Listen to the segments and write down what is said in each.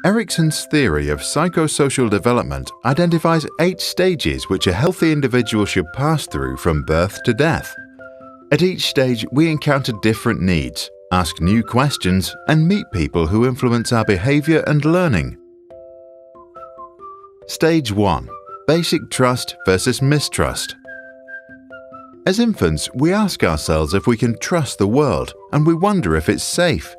Erikson's theory of psychosocial development identifies 8 stages which a healthy individual should pass through from birth to death. At each stage, we encounter different needs, ask new questions, and meet people who influence our behavior and learning. Stage 1. Basic trust versus mistrust. As infants, we ask ourselves if we can trust the world, and we wonder if it's safe.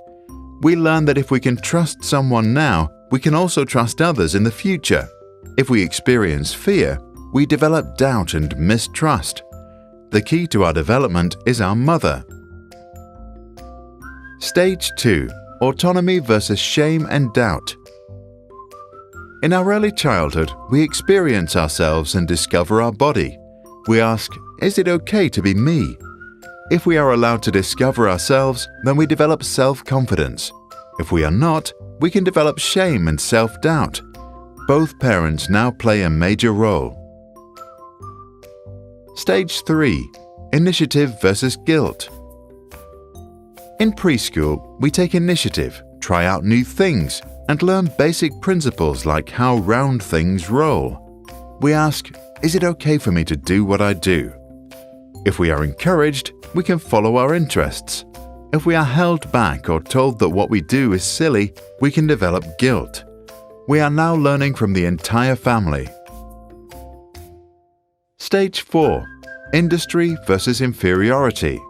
We learn that if we can trust someone now, we can also trust others in the future. If we experience fear, we develop doubt and mistrust. The key to our development is our mother. Stage 2. Autonomy versus shame and doubt. In our early childhood, we experience ourselves and discover our body. We ask, is it okay to be me? If we are allowed to discover ourselves, then we develop self-confidence. If we are not, we can develop shame and self-doubt. Both parents now play a major role. Stage 3. Initiative versus guilt. In preschool, we take initiative, try out new things, and learn basic principles like how round things roll. We ask, is it okay for me to do what I do? If we are encouraged, we can follow our interests. If we are held back or told that what we do is silly, we can develop guilt. We are now learning from the entire family. Stage 4. Industry versus inferiority.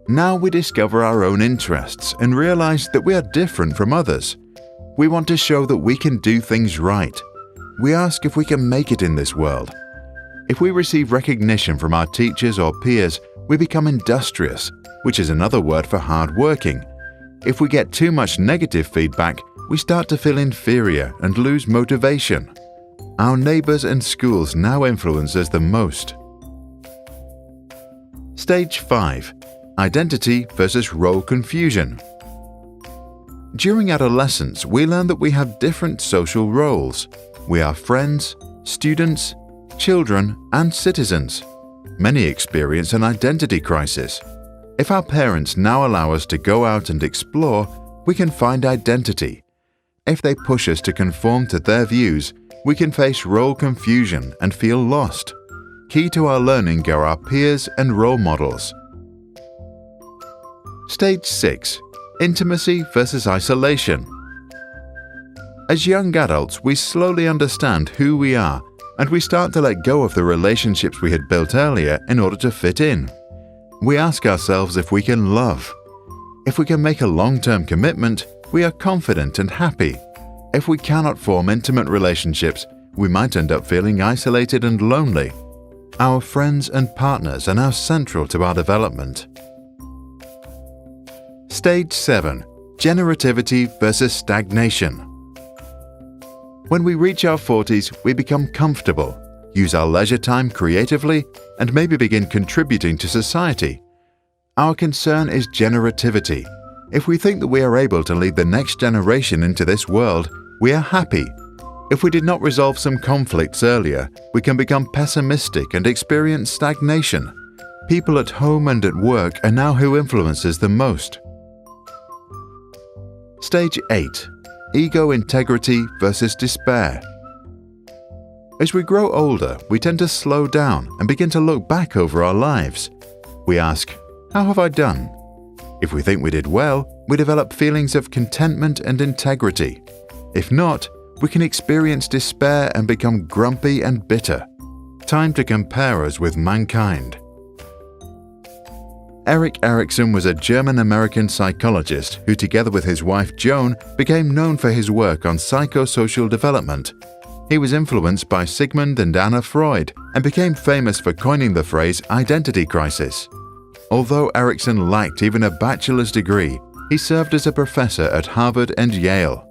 Now we discover our own interests and realize that we are different from others. We want to show that we can do things right. We ask if we can make it in this world. If we receive recognition from our teachers or peers, we become industrious, which is another word for hard-working. If we get too much negative feedback, we start to feel inferior and lose motivation. Our neighbors and schools now influence us the most. Stage 5. Identity versus role confusion. During adolescence, we learn that we have different social roles. We are friends, students, children, and citizens. Many experience an identity crisis. If our parents now allow us to go out and explore, we can find identity. If they push us to conform to their views, we can face role confusion and feel lost. Key to our learning are our peers and role models. Stage 6. Intimacy versus isolation. As young adults, we slowly understand who we are, and we start to let go of the relationships we had built earlier in order to fit in. We ask ourselves if we can love. If we can make a long-term commitment, we are confident and happy. If we cannot form intimate relationships, we might end up feeling isolated and lonely. Our friends and partners are now central to our development. Stage 7. Generativity versus stagnation. When we reach our 40s, we become comfortable, use our leisure time creatively, and maybe begin contributing to society. Our concern is generativity. If we think that we are able to lead the next generation into this world, we are happy. If we did not resolve some conflicts earlier, we can become pessimistic and experience stagnation. People at home and at work are now who influences the most. Stage 8. Ego integrity versus despair. As we grow older, we tend to slow down and begin to look back over our lives. We ask, how have I done? If we think we did well, we develop feelings of contentment and integrity. If not, we can experience despair and become grumpy and bitter. Time to compare us with mankind. Erik Erikson was a German-American psychologist who, together with his wife Joan, became known for his work on psychosocial development. He was influenced by Sigmund and Anna Freud and became famous for coining the phrase identity crisis. Although Erikson lacked even a bachelor's degree, he served as a professor at Harvard and Yale.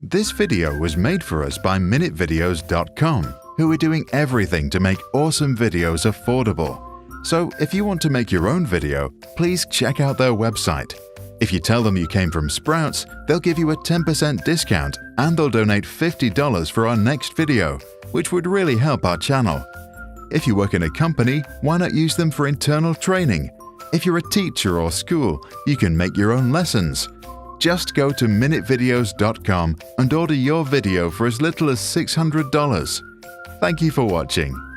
This video was made for us by MinuteVideos.com, who are doing everything to make awesome videos affordable. So if you want to make your own video, please check out their website. If you tell them you came from Sprouts, they'll give you a 10% discount and they'll donate $50 for our next video, which would really help our channel. If you work in a company, why not use them for internal training? If you're a teacher or school, you can make your own lessons. Just go to minutevideos.com and order your video for as little as $600. Thank you for watching.